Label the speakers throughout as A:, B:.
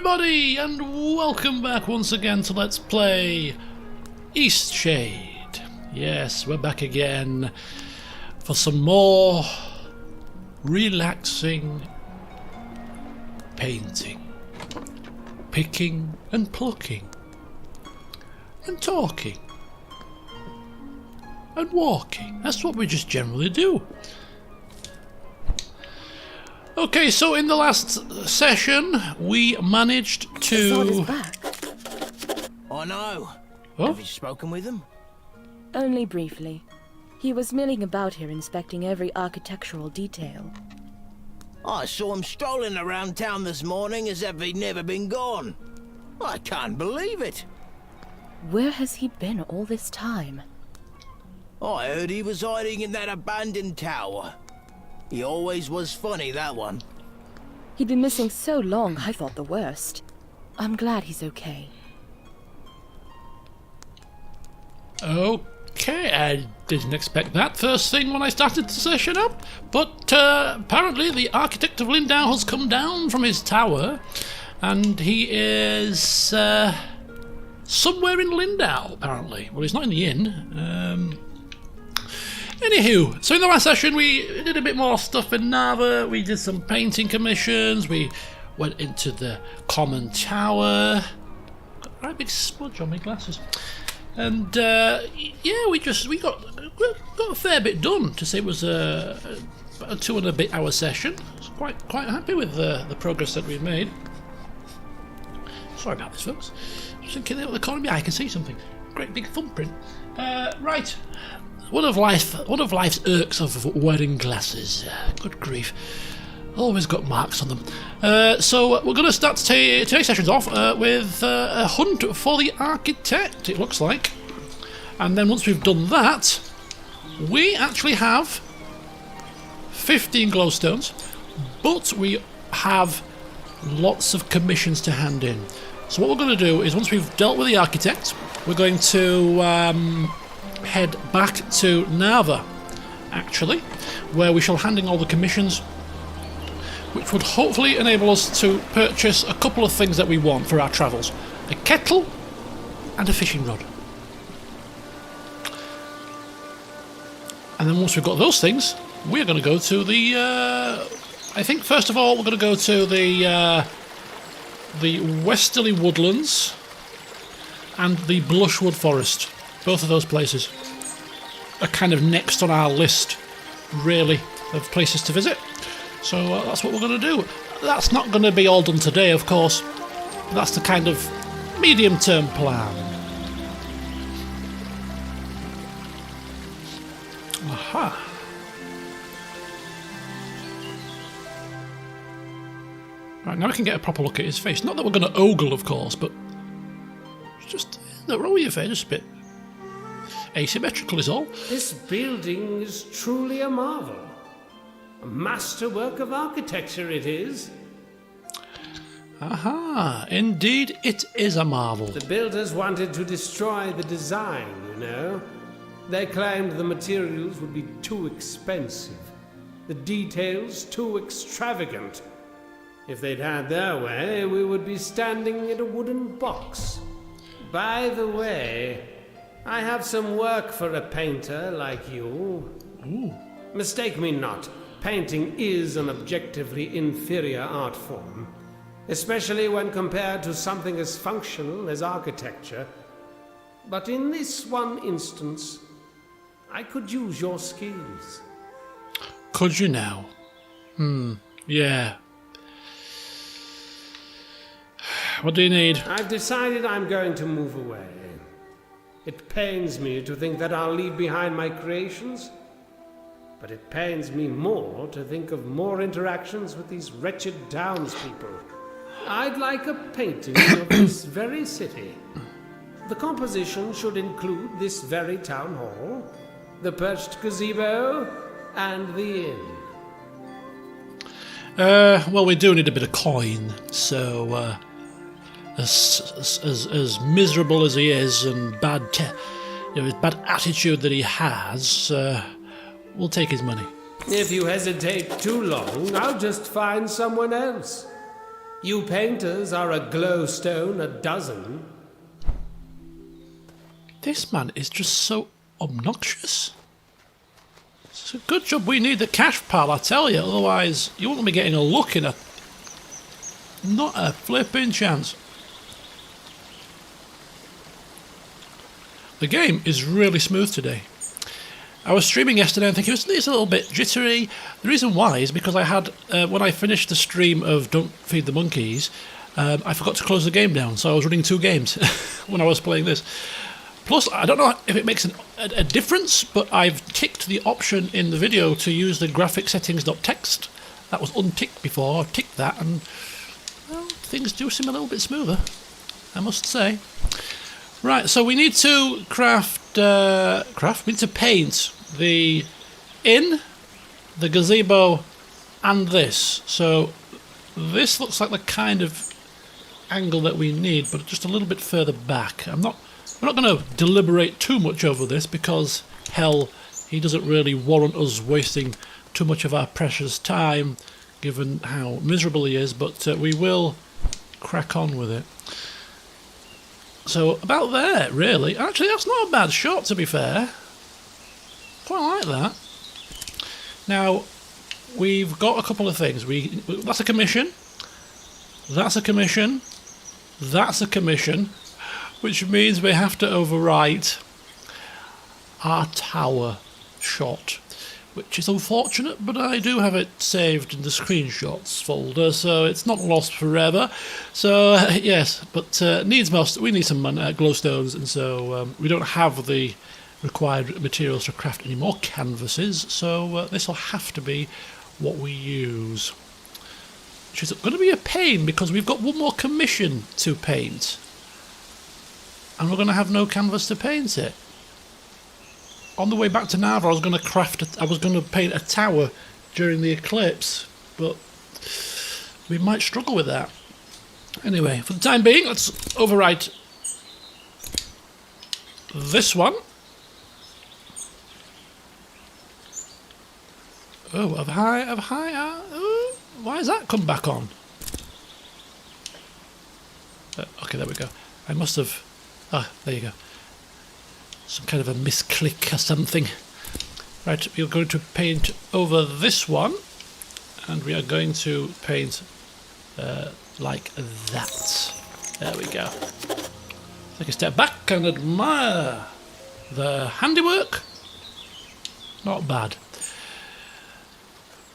A: everybody, and welcome back once again to Let's Play Eastshade. Yes, we're back again for some more relaxing painting, picking and plucking, and talking, and walking. That's what we just generally do. Okay, so in the last session, we managed to...
B: The sword is back.
C: I know.
A: Oh?
C: Have you spoken with him?
B: Only briefly. He was milling about here inspecting every architectural detail.
C: I saw him strolling around town this morning as if he'd never been gone. I can't believe it.
B: Where has he been all this time?
C: I heard he was hiding in that abandoned tower. He always was funny, that one.
B: He'd been missing so long, I thought the worst. I'm glad he's okay.
A: Okay, I didn't expect that first thing when I started the session up, but apparently the architect of Lindau has come down from his tower, and he is somewhere in Lindau, apparently. Well, he's not in the inn. Anywho, so in the last session we did a bit more stuff in Narva. We did some painting commissions, we went into the common tower. Got a right big smudge on my glasses. And yeah, we got a fair bit done. To say it was a 2 and a bit hour session. I was quite happy with the progress that we've made. Sorry about this, folks. Just looking at the corner of my eye, I can see something. Great big thumbprint. Right. One of life's irks of wearing glasses. Good grief. Always got marks on them. So we're going to start today's sessions off with a hunt for the architect, it looks like. And then once we've done that, we actually have 15 glowstones, but we have lots of commissions to hand in. So what we're going to do is, once we've dealt with the architect, we're going to head back to Narva, actually, where we shall hand in all the commissions, which would hopefully enable us to purchase a couple of things that we want for our travels: a kettle and a fishing rod. And then once we've got those things, we're going to go to the I think first of all we're going to go to the Westerly Woodlands and the Blushwood Forest. Both of those places are kind of next on our list, really, of places to visit. So that's what we're going to do. That's not going to be all done today, of course. That's the kind of medium-term plan. Aha. Right, now we can get a proper look at his face. Not that we're going to ogle, of course, but just no, roll your face just a bit. Asymmetrical is all.
D: This building is truly a marvel. A masterwork of architecture it is.
A: Aha, indeed it is a marvel.
D: The builders wanted to destroy the design, you know. They claimed the materials would be too expensive, the details too extravagant. If they'd had their way, we would be standing in a wooden box. By the way, I have some work for a painter like you.
A: Ooh.
D: Mistake me not, painting is an objectively inferior art form, especially when compared to something as functional as architecture. But in this one instance, I could use your skills.
A: Could you now? Yeah. What do you need?
D: I've decided I'm going to move away. It pains me to think that I'll leave behind my creations, but it pains me more to think of more interactions with these wretched townspeople. I'd like a painting of this very city. The composition should include this very town hall, the perched gazebo, and the inn.
A: Well, we do need a bit of coin, so as miserable as he is and his bad attitude that he has, we'll take his money.
D: If you hesitate too long, I'll just find someone else. You painters are a glowstone a dozen.
A: This man is just so obnoxious. It's a good job we need the cash, pal, I tell you. Otherwise, you wouldn't be getting a look in a... Not a flipping chance. The game is really smooth today. I was streaming yesterday and thinking it's a little bit jittery. The reason why is because I had, when I finished the stream of Don't Feed the Monkeys, I forgot to close the game down, so I was running 2 games when I was playing this. Plus, I don't know if it makes a difference, but I've ticked the option in the video to use the graphic settings.txt. That was unticked before. I ticked that, and well, things do seem a little bit smoother, I must say. Right, so we need to we need to paint the inn, the gazebo, and this. So this looks like the kind of angle that we need, but just a little bit further back. We're not going to deliberate too much over this because, hell, he doesn't really warrant us wasting too much of our precious time, given how miserable he is, but we will crack on with it. So, about there, really. Actually, that's not a bad shot, to be fair. Quite like that. Now, we've got a couple of things. That's a commission. That's a commission. That's a commission. Which means we have to overwrite our tower shot. Which is unfortunate, but I do have it saved in the screenshots folder, so it's not lost forever. So, yes, but needs must. We need some glowstones, and so we don't have the required materials to craft any more canvases, so this will have to be what we use. Which is going to be a pain, because we've got one more commission to paint. And we're going to have no canvas to paint it. On the way back to Narva, I was going to paint a tower during the eclipse, but we might struggle with that. Anyway, for the time being, let's overwrite this one. Oh, why has that come back on? Okay, there we go. I must have... Ah, there you go. Some kind of a misclick or something. Right, we're going to paint over this one, and we are going to paint like that. There we go. Take a step back and admire the handiwork. Not bad.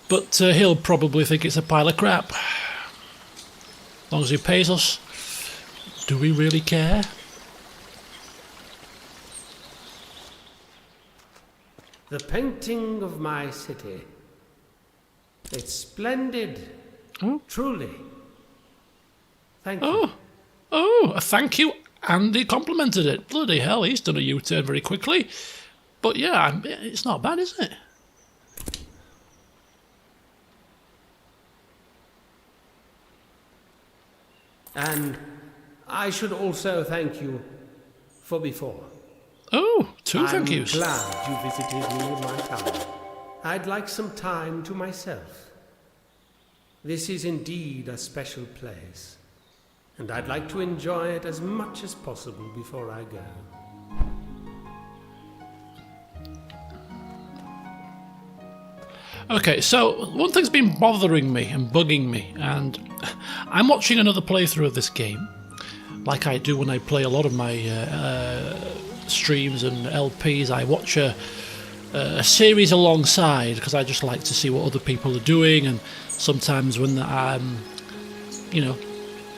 A: But he'll probably think it's a pile of crap. As long as he pays us. Do we really care?
D: The painting of my city. It's splendid.
A: Oh.
D: Truly. Thank you.
A: Oh, a thank you, and he complimented it. Bloody hell, he's done a U-turn very quickly. But yeah, it's not bad, is it?
D: And I should also thank you for before.
A: Oh, two thank yous.
D: I'm glad you visited me in my tower. I'd like some time to myself. This is indeed a special place, and I'd like to enjoy it as much as possible before I go.
A: Okay, so one thing's been bothering me and bugging me, and I'm watching another playthrough of this game, like I do when I play a lot of my streams and LPs. I watch a series alongside, because I just like to see what other people are doing, and sometimes when I'm,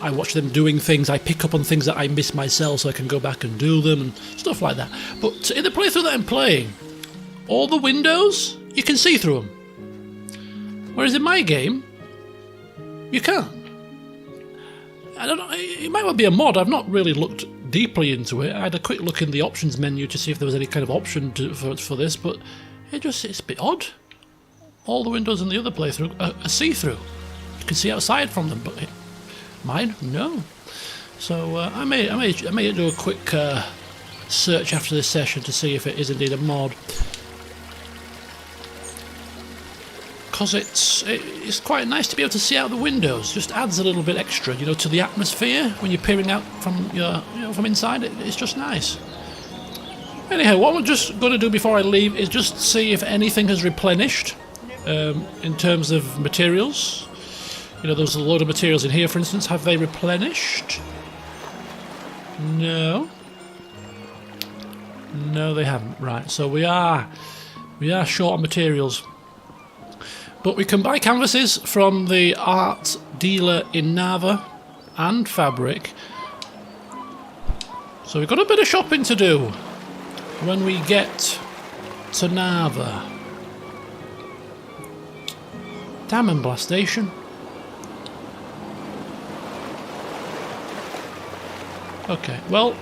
A: I watch them doing things, I pick up on things that I miss myself so I can go back and do them and stuff like that. But in the playthrough that I'm playing, all the windows, you can see through them. Whereas in my game, you can't. I don't know, it might well be a mod. I've not really looked deeply into it. I had a quick look in the options menu to see if there was any kind of option for this, but it's a bit odd. All the windows in the other playthrough are see-through. You can see outside from them, but mine, no. So I may do a quick search after this session to see if it is indeed a mod. because it's quite nice to be able to see out the windows. Just adds a little bit extra, you know, to the atmosphere when you're peering out from from inside. It's just nice. Anyhow, what we're just going to do before I leave is just see if anything has replenished in terms of materials. You know, there's a load of materials in here, for instance. Have they replenished? No. No, they haven't. Right, so we are short on materials. But we can buy canvases from the art dealer in Narva and fabric. So we've got a bit of shopping to do when we get to Narva. Diamond Blast Station. Okay, well,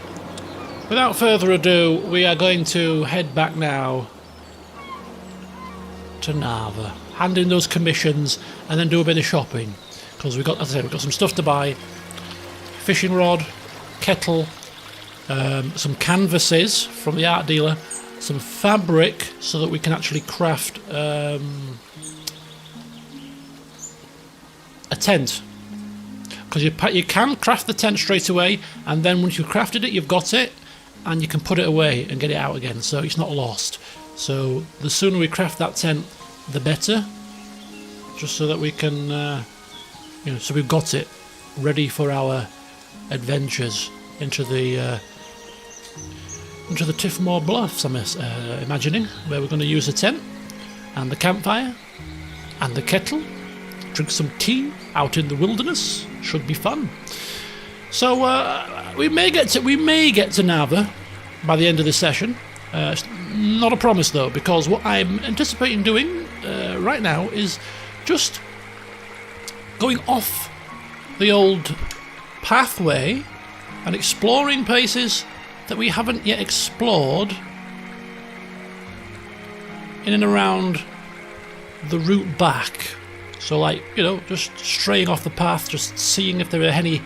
A: without further ado, we are going to head back now to Narva, hand in those commissions, and then do a bit of shopping. Because we've got, as I said, we've got some stuff to buy: fishing rod, kettle, some canvases from the art dealer, some fabric so that we can actually craft a tent. Because you can craft the tent straight away, and then once you've crafted it, you've got it, and you can put it away and get it out again, so it's not lost. So the sooner we craft that tent, the better, just so that we can, you know, so we've got it ready for our adventures into the Tiffmore Bluffs. I'm imagining, where we're going to use the tent and the campfire and the kettle, drink some tea out in the wilderness. Should be fun. So we may get to Narva by the end of this session. Not a promise though, because what I'm anticipating doing right now is just going off the old pathway and exploring places that we haven't yet explored in and around the route back. So, like, you know, just straying off the path, just seeing if there are any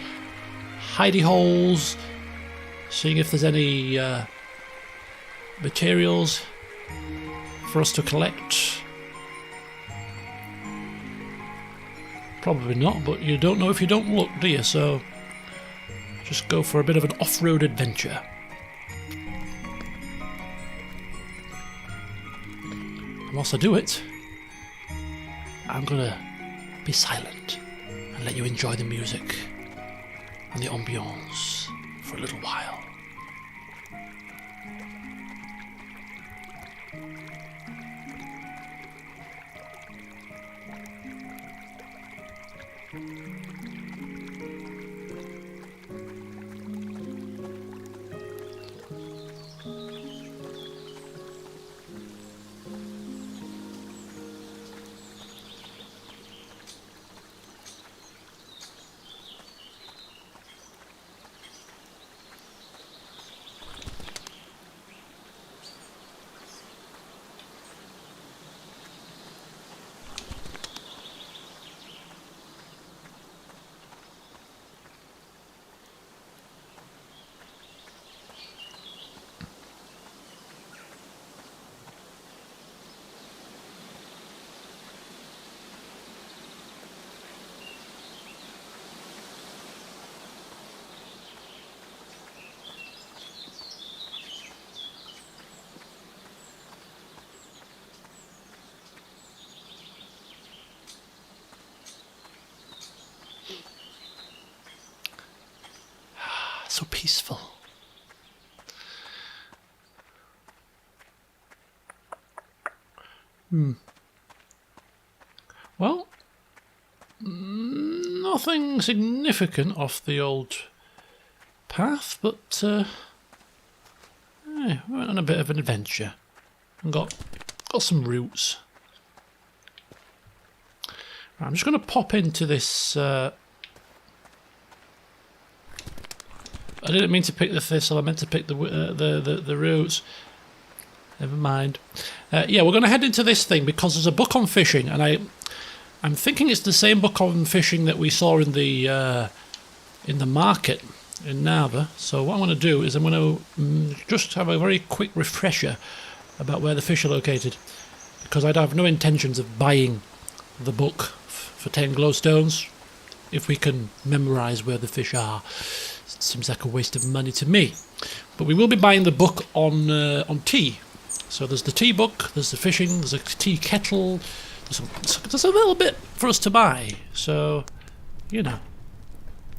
A: hidey holes, seeing if there's any materials for us to collect. Probably not, but you don't know if you don't look, do you? So, just go for a bit of an off-road adventure. And whilst I do it, I'm gonna be silent and let you enjoy the music and the ambiance for a little while. So peaceful. Well, nothing significant off the old path, but we went on a bit of an adventure and got some roots. Right, I'm just going to pop into this. I didn't mean to pick the thistle. I meant to pick the roots. Never mind. Yeah, we're going to head into this thing because there's a book on fishing, and I'm thinking it's the same book on fishing that we saw in the market in Narva. So what I'm going to do is I'm going to just have a very quick refresher about where the fish are located, because I'd have no intentions of buying the book for 10 glowstones if we can memorise where the fish are. It seems like a waste of money to me. But we will be buying the book on tea. So there's the tea book, there's the fishing, there's a tea kettle, there's a little bit for us to buy. So, you know.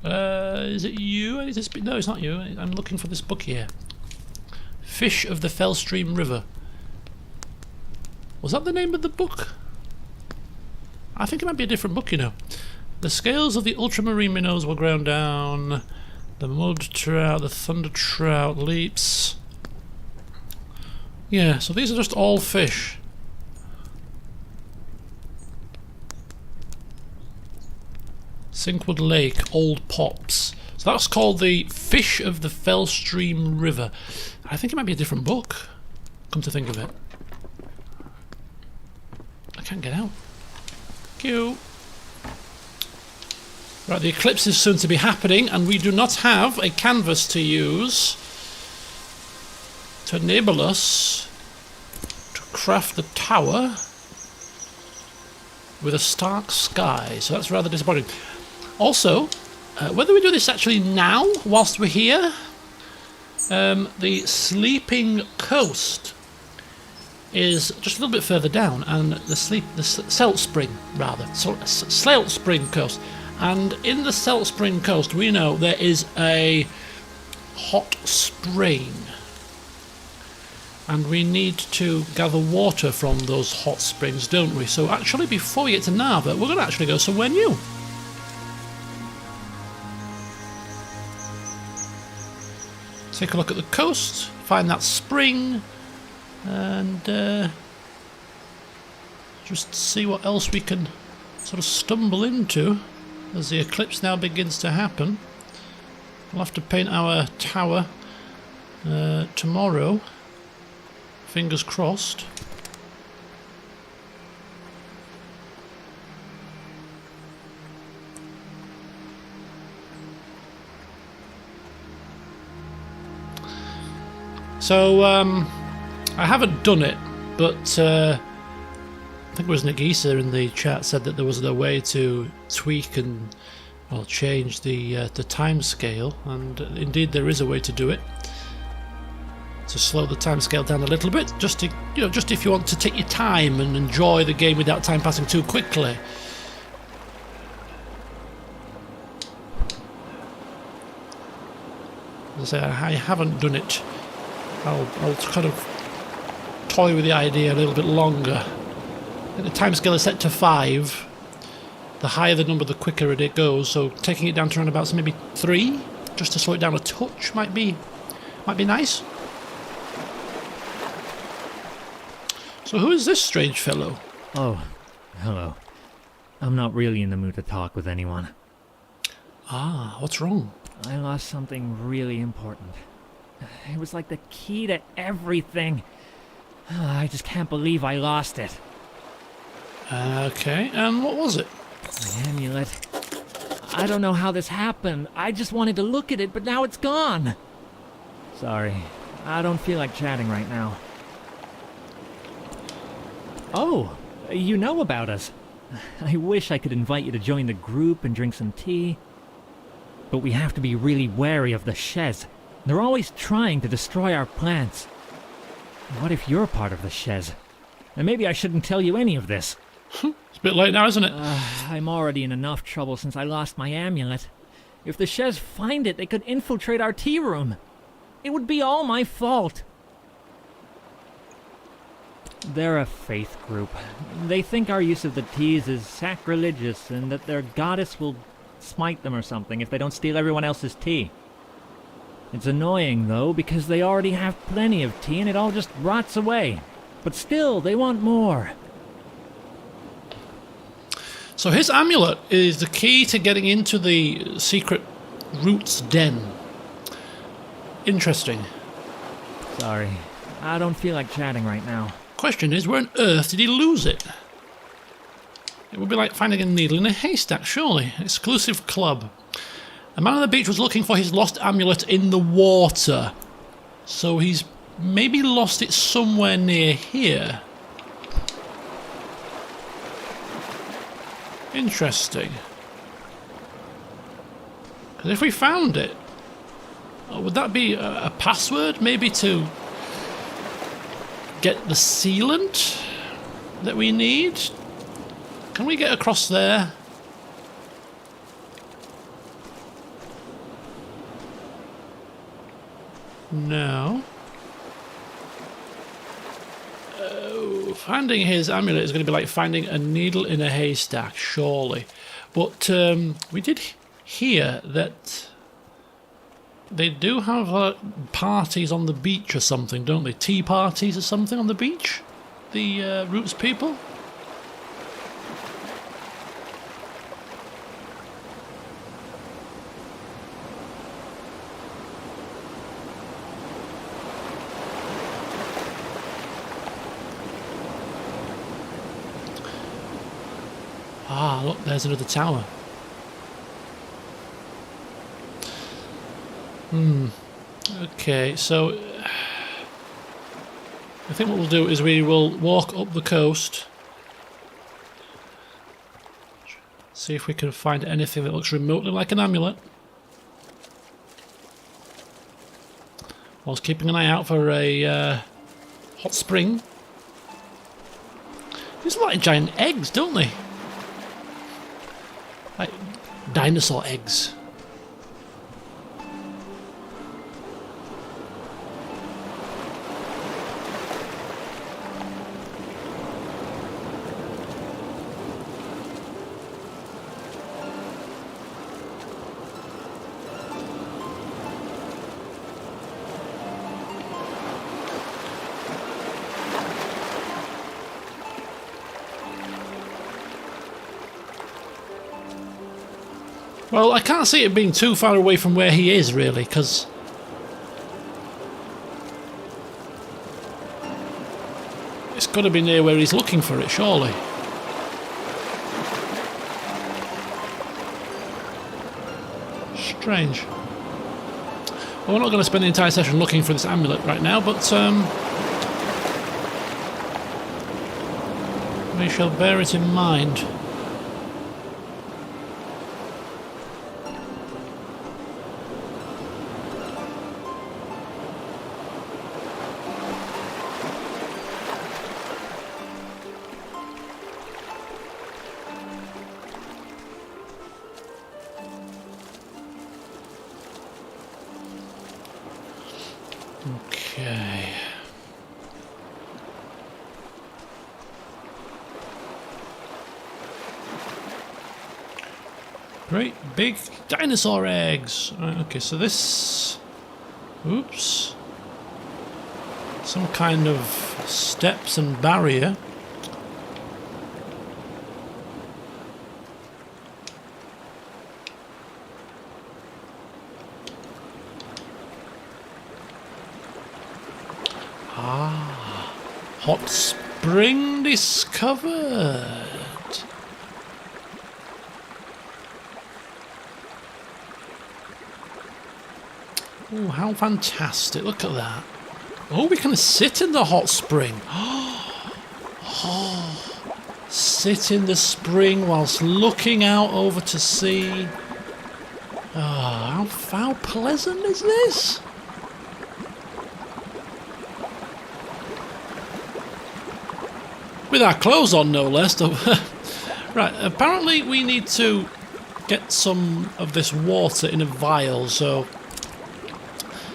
A: Is it you? No, it's not you. I'm looking for this book here. Fish of the Fellstream River. Was that the name of the book? I think it might be a different book, you know. The scales of the ultramarine minnows were ground down. The mud trout, the thunder trout leaps. Yeah, so these are just all fish. Sinkwood Lake, Old Pops. So that's called the Fish of the Fellstream River. I think it might be a different book, come to think of it. I can't get out. Q. Right, the eclipse is soon to be happening, and we do not have a canvas to use to enable us to craft the tower with a stark sky. So that's rather disappointing. Also, whether we do this actually now, whilst we're here, the Sleeping Coast is just a little bit further down, and the Salt Spring Coast. And in the Salt Spring Coast, we know there is a hot spring, and we need to gather water from those hot springs, don't we? So actually, before we get to Narva, we're going to actually go somewhere new. Take a look at the coast, find that spring, and just see what else we can sort of stumble into as the eclipse now begins to happen. We'll have to paint our tower tomorrow. Fingers crossed. So, I haven't done it, but I think it was Nagisa in the chat said that there was a way to tweak and change the time scale, and indeed there is a way to do it. To slow the time scale down a little bit, just to, just if you want to take your time and enjoy the game without time passing too quickly. As I say, I haven't done it. I'll kind of toy with the idea a little bit longer. The time scale is set to 5. The higher the number, the quicker it goes. So taking it down to around about maybe 3, just to slow it down a touch, might be nice. So who is this strange fellow?
E: Oh, hello. I'm not really in the mood to talk with anyone.
A: Ah, what's wrong?
E: I lost something really important. It was like the key to everything. I just can't believe I lost it.
A: Okay, and what was it?
E: My amulet. I don't know how this happened. I just wanted to look at it, but now it's gone. Sorry, I don't feel like chatting right now. Oh, you know about us. I wish I could invite you to join the group and drink some tea. But we have to be really wary of the Shez. They're always trying to destroy our plants. What if you're part of the Shez? And maybe I shouldn't tell you any of this.
A: It's a bit late now, isn't it?
E: I'm already in enough trouble since I lost my amulet. If the Shez find it, they could infiltrate our tea room. It would be all my fault. They're a faith group. They think our use of the teas is sacrilegious and that their goddess will smite them or something if they don't steal everyone else's tea. It's annoying, though, because they already have plenty of tea and it all just rots away. But still, they want more.
A: So his amulet is the key to getting into the secret Roots Den. Interesting.
E: Sorry, I don't feel like chatting right now.
A: Question is, where on earth did he lose it? It would be like finding a needle in a haystack, surely. Exclusive club. A man on the beach was looking for his lost amulet in the water. So he's maybe lost it somewhere near here. Interesting. Because if we found it, would that be a password maybe to get the sealant that we need? Can we get across there? No. Oh, finding his amulet is going to be like finding a needle in a haystack, surely. But we did hear that they do have parties on the beach or something, don't they? Tea parties or something on the beach? The Roots people? Ah, look, there's another tower. Okay, so I think what we'll do is we will walk up the coast, see if we can find anything that looks remotely like an amulet, whilst keeping an eye out for a hot spring. These are like giant eggs, don't they? Like dinosaur eggs. Well, I can't see it being too far away from where he is, really, because it's got to be near where he's looking for it, surely. Strange. Well, we're not going to spend the entire session looking for this amulet right now, but we shall bear it in mind. Okay. Great big dinosaur eggs. Right, okay, so this... Oops. Some kind of steps and barrier. Hot spring discovered. Oh, how fantastic. Look at that. Oh, we can sit in the hot spring. Oh, sit in the spring whilst looking out over to sea. Oh, how pleasant is this? With our clothes on, no less. Right, apparently we need to get some of this water in a vial, so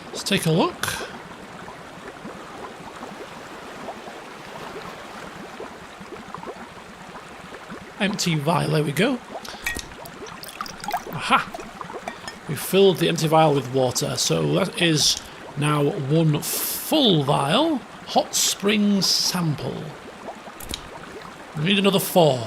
A: let's take a look. Empty vial, there we go. Aha! We filled the empty vial with water, so that is now one full vial. Hot spring sample. We need another 4.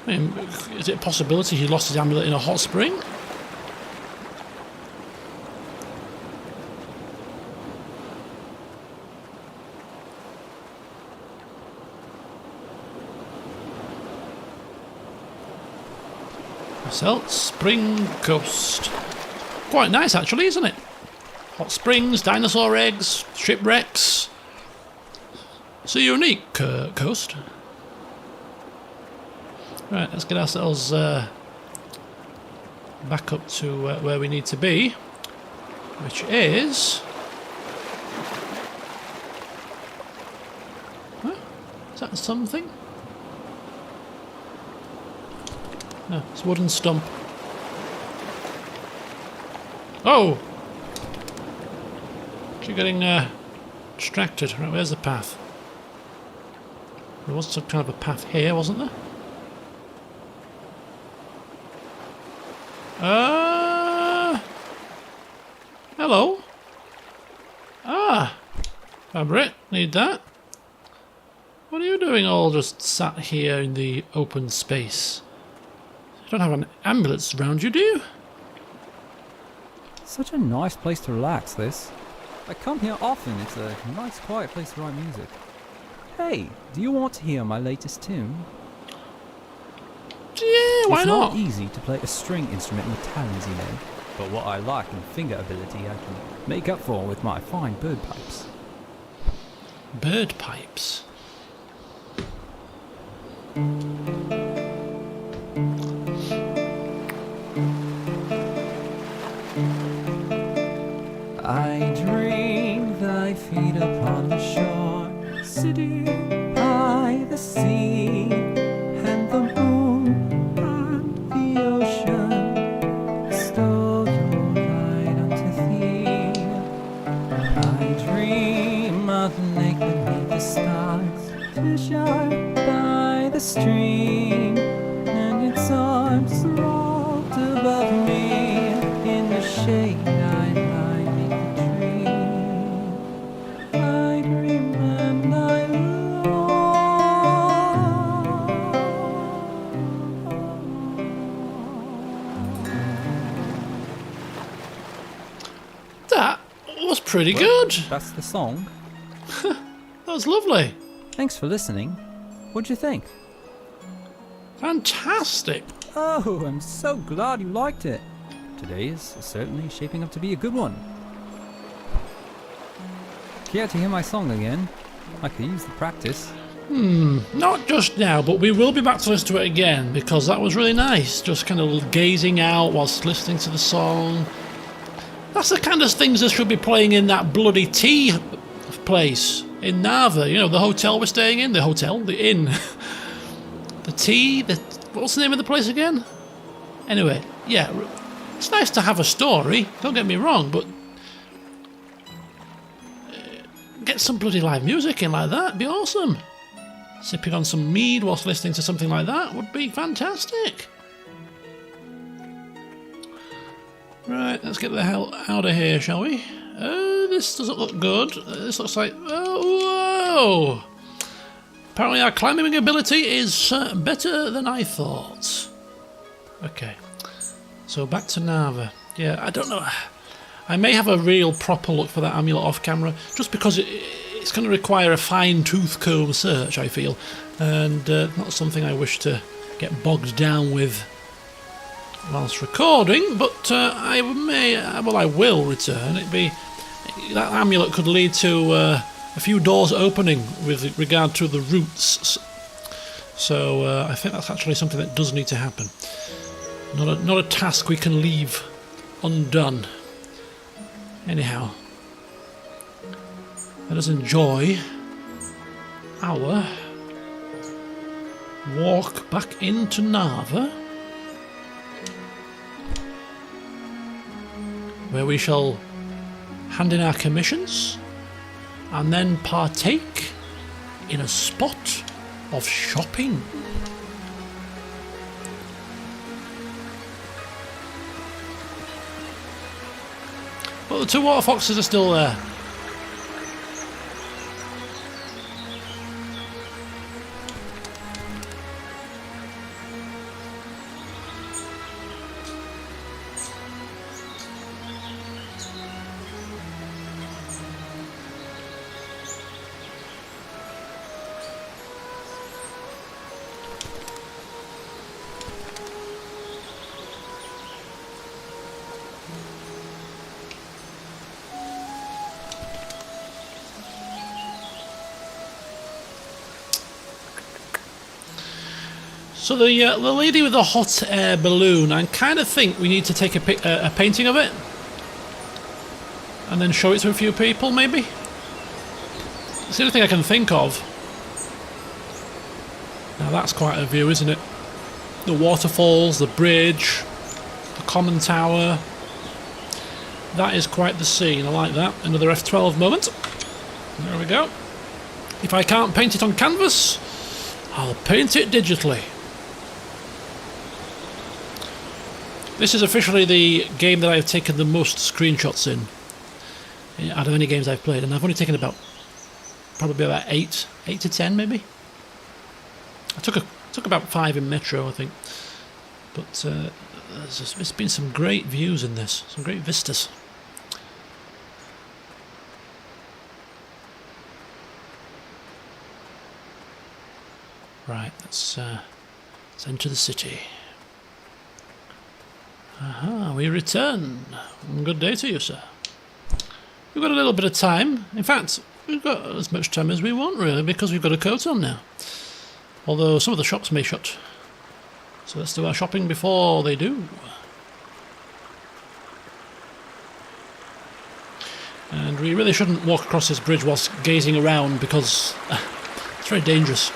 A: I mean, is it a possibility he lost his amulet in a hot spring? Salt Spring Coast. Quite nice, actually, isn't it? Hot springs, dinosaur eggs, shipwrecks. It's a unique coast. Right, let's get ourselves back up to where we need to be, which is... Huh? Is that something? No, it's a wooden stump. Oh! You're getting distracted. Right, where's the path? There was some kind of a path here, wasn't there? Hello. Fabric, need that. What are you doing all just sat here in the open space? You don't have an ambulance around you, do you?
F: Such a nice place to relax, this. I come here often. It's a nice, quiet place to write music. Hey, do you want to hear my latest tune?
A: Yeah, why
F: it's
A: not?
F: It's not easy to play a string instrument with talons, you know. But what I lack in finger ability, I can make up for with my fine bird pipes.
A: Bird pipes?
F: I dream thy feet upon the shore, sitting by the sea, and the moon and the ocean stole your light unto thee. I dream of the lake beneath the stars, pleasure by the stream, and its arms rolled above me. In the shade I lie beneath the tree. I dream and I
A: That was pretty good.
F: That's the song.
A: That was lovely.
F: Thanks for listening. What'd you think?
A: Fantastic.
F: Oh, I'm so glad you liked it. Today is certainly shaping up to be a good one. Care to hear my song again? I could use the practice.
A: Not just now, but we will be back to listen to it again because that was really nice. Just kind of gazing out whilst listening to the song. That's the kind of things that should be playing in that bloody tea place in Narva. You know, the hotel we're staying in. The inn. The tea, what's the name of the place again? Anyway, yeah, it's nice to have a story, don't get me wrong, but get some bloody live music in like that, it'd be awesome. Sipping on some mead whilst listening to something like that would be fantastic. Right, let's get the hell out of here, shall we? Oh, this doesn't look good. This looks like... Oh, whoa! Apparently our climbing ability is better than I thought. Okay, so back to Narva. Yeah, I don't know. I may have a real proper look for that amulet off camera, just because it's going to require a fine tooth comb search, I feel, and not something I wish to get bogged down with whilst recording. But I will return. That amulet could lead to a few doors opening with regard to the roots. So I think that's actually something that does need to happen. Not a task we can leave undone. Anyhow, let us enjoy our walk back into Narva, where we shall hand in our commissions and then partake in a spot of shopping. But the two water foxes are still there. So the lady with the hot air balloon, I kind of think we need to take a painting of it and then show it to a few people, maybe? It's the only thing I can think of. Now that's quite a view, isn't it? The waterfalls, the bridge, the common tower. That is quite the scene, I like that. Another F12 moment. There we go. If I can't paint it on canvas, I'll paint it digitally. This is officially the game that I've taken the most screenshots in out of any games I've played, and I've only taken probably about 8 to 10 maybe. I took about 5 in Metro, I think, but there's been some great views in this, some great vistas. Right, let's enter the city. Aha, we return. Good day to you, sir. We've got a little bit of time. In fact, we've got as much time as we want, really, because we've got a coat on now. Although some of the shops may shut. So let's do our shopping before they do. And we really shouldn't walk across this bridge whilst gazing around, because it's very dangerous.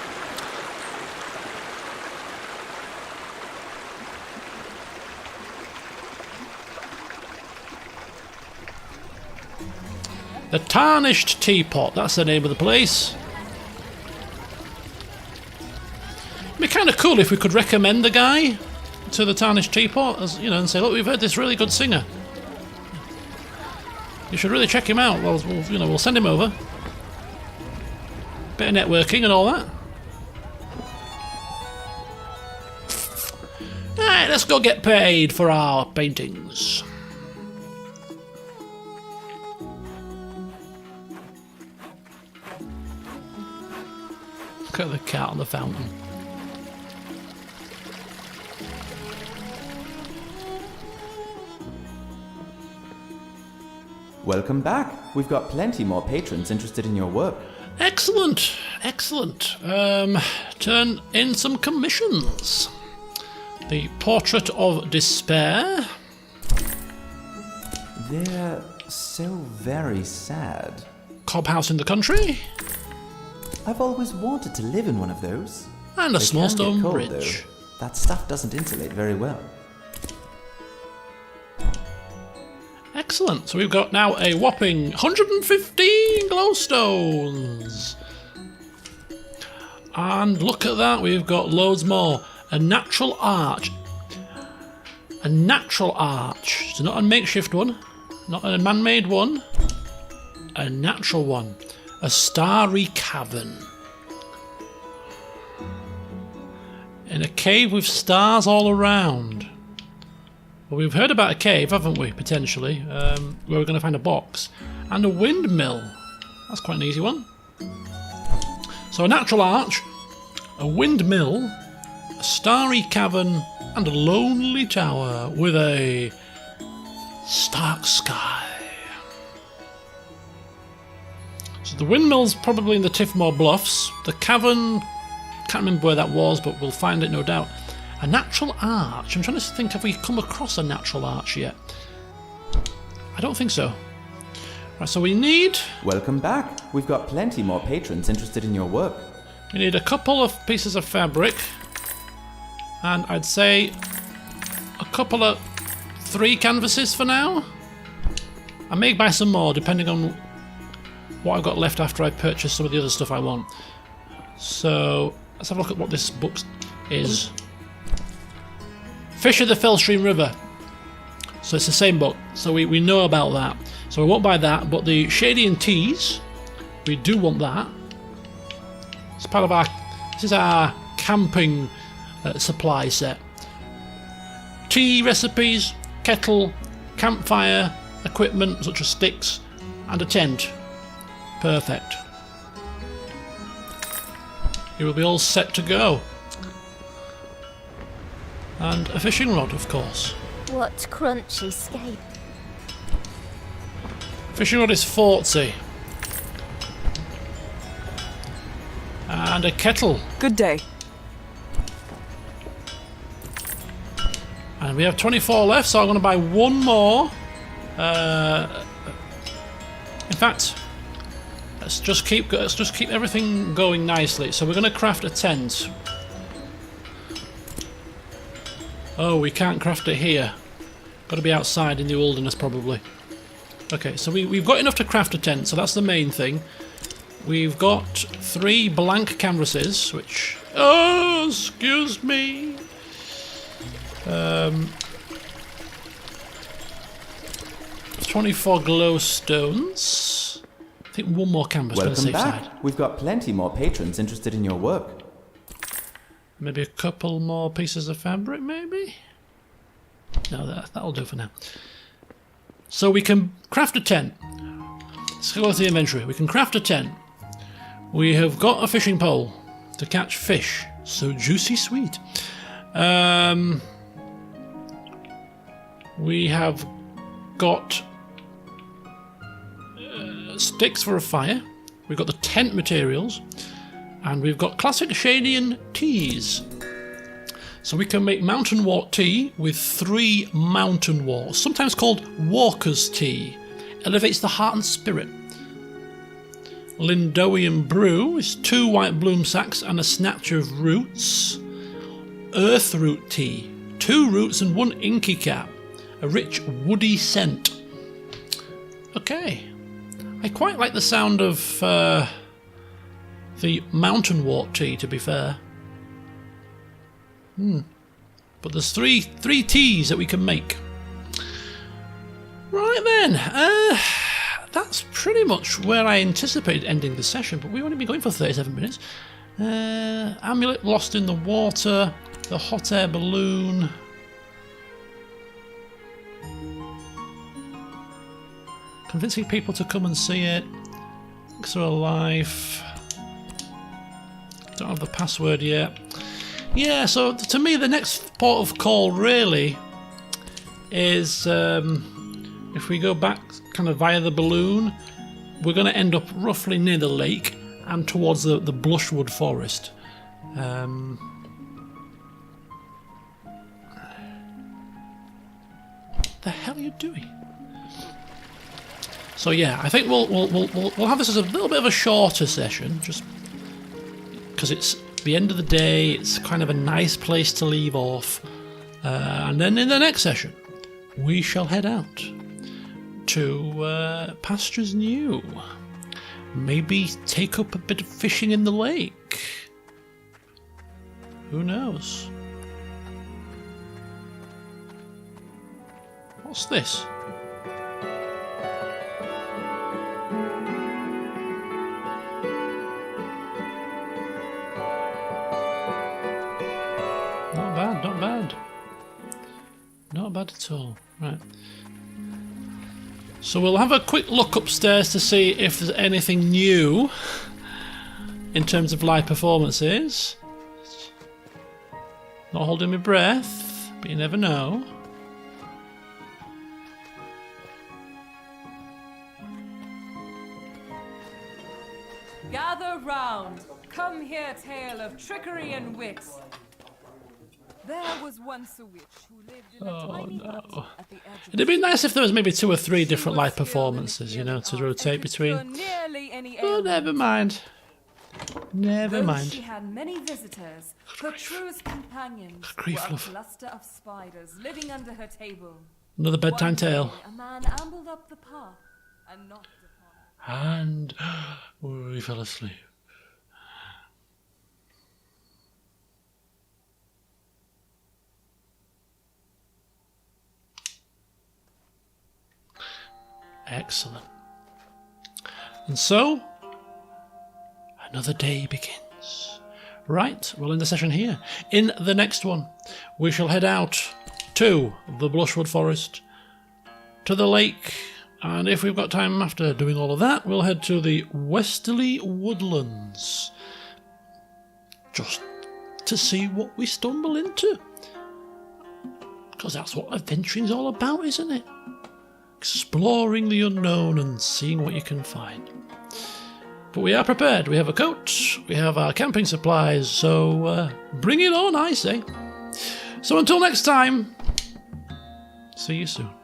A: The Tarnished Teapot, that's the name of the place. It'd be kind of cool if we could recommend the guy to the Tarnished Teapot, as you know, and say, look, we've heard this really good singer. You should really check him out. Well, we'll send him over. Bit of networking and all that. Alright, let's go get paid for our paintings. Look at the cat on the fountain.
G: Welcome back. We've got plenty more patrons interested in your work.
A: Excellent, excellent. Turn in some commissions. The Portrait of Despair.
G: They're so very sad.
A: Cob House in the Country.
G: I've always wanted to live in one of those.
A: And a
G: They
A: small
G: can get
A: stone
G: cold,
A: bridge.
G: though. That stuff doesn't insulate very well.
A: Excellent. So we've got now a whopping 115 glowstones. And look at that, we've got loads more. A natural arch. A natural arch. So not a makeshift one, not a man-made one. A natural one. A starry cavern. In a cave with stars all around. Well, we've heard about a cave, haven't we, potentially, where we're going to find a box. And a windmill. That's quite an easy one. So a natural arch, a windmill, a starry cavern, and a lonely tower with a stark sky. So the windmill's probably in the Tiffmore Bluffs. The cavern, can't remember where that was, but we'll find it no doubt. A natural arch. I'm trying to think, have we come across a natural arch yet? I don't think so. Right, so we need...
G: Welcome back. We've got plenty more patrons interested in your work.
A: We need a couple of pieces of fabric. And I'd say a couple of 3 canvases for now. I may buy some more depending on what I've got left after I purchase some of the other stuff I want. So let's have a look at what this book is. Fish of the Fellstream River. So it's the same book. So we know about that. So we won't buy that. But the Shady and Teas, we do want that. It's part of our... This is our camping supply set. Tea recipes, kettle, campfire, equipment such as sticks, and a tent. Perfect. You will be all set to go. And a fishing rod, of course.
H: What crunchy scape.
A: Fishing rod is 40. And a kettle.
I: Good day.
A: And we have 24 left, so I'm going to buy one more. In fact, let's just keep everything going nicely. So we're going to craft a tent. Oh, we can't craft it here. Got to be outside in the wilderness, probably. Okay, so we've got enough to craft a tent, so that's the main thing. We've got 3 blank canvases, which... Oh, excuse me. 24 glowstones. I think one more canvas for the
G: Welcome
A: safe
G: back.
A: side.
G: We've got plenty more patrons interested in your work.
A: Maybe a couple more pieces of fabric, maybe? No, that'll do for now. So we can craft a tent. Let's go to the inventory. We can craft a tent. We have got a fishing pole to catch fish. So juicy sweet. We have got sticks for a fire. We've got the tent materials. And we've got classic Shadian teas. So we can make mountain wort tea with 3 mountain worts, sometimes called walker's tea. Elevates the heart and spirit. Lindowian brew is 2 white bloom sacks and a snatch of roots. Earth root tea, 2 roots and 1 inky cap. A rich woody scent. Okay. I quite like the sound of the mountain wort tea, to be fair. But there's three teas that we can make. Right then, that's pretty much where I anticipated ending the session, but we've only been going for 37 minutes. Amulet lost in the water, the hot air balloon. Convincing people to come and see it. Extra life. Don't have the password yet. Yeah, so to me the next port of call really is if we go back kind of via the balloon, we're going to end up roughly near the lake and towards the Blushwood Forest. What the hell are you doing? So yeah, I think we'll have this as a little bit of a shorter session, just because it's the end of the day. It's kind of a nice place to leave off, and then in the next session, we shall head out to pastures new. Maybe take up a bit of fishing in the lake. Who knows? What's this? Not bad. Not bad at all. Right. So we'll have a quick look upstairs to see if there's anything new in terms of live performances. Not holding my breath, but you never know.
I: Gather round. Come hear tale of trickery and wit. There was once a witch who lived in a tiny hut at the edge of
A: It'd be nice if there was maybe 2 or 3 different live performances, you know, to rotate between. Oh, never mind. Never mind.
I: She had many visitors. Her truest companions
A: Grief,
I: were a
A: love.
I: cluster of spiders living under her table.
A: Another bedtime
I: One day,
A: tale.
I: a man ambled up the path and knocked upon her.
A: And we fell asleep. Excellent. And so, another day begins. Right, we'll end the session here. In the next one, we shall head out to the Blushwood Forest, to the lake, and if we've got time after doing all of that, we'll head to the Westerly Woodlands. Just to see what we stumble into. Because that's what adventuring's all about, isn't it? Exploring the unknown and seeing what you can find. But we are prepared. We have a coat, we have our camping supplies, so bring it on, I say. So until next time, See you soon.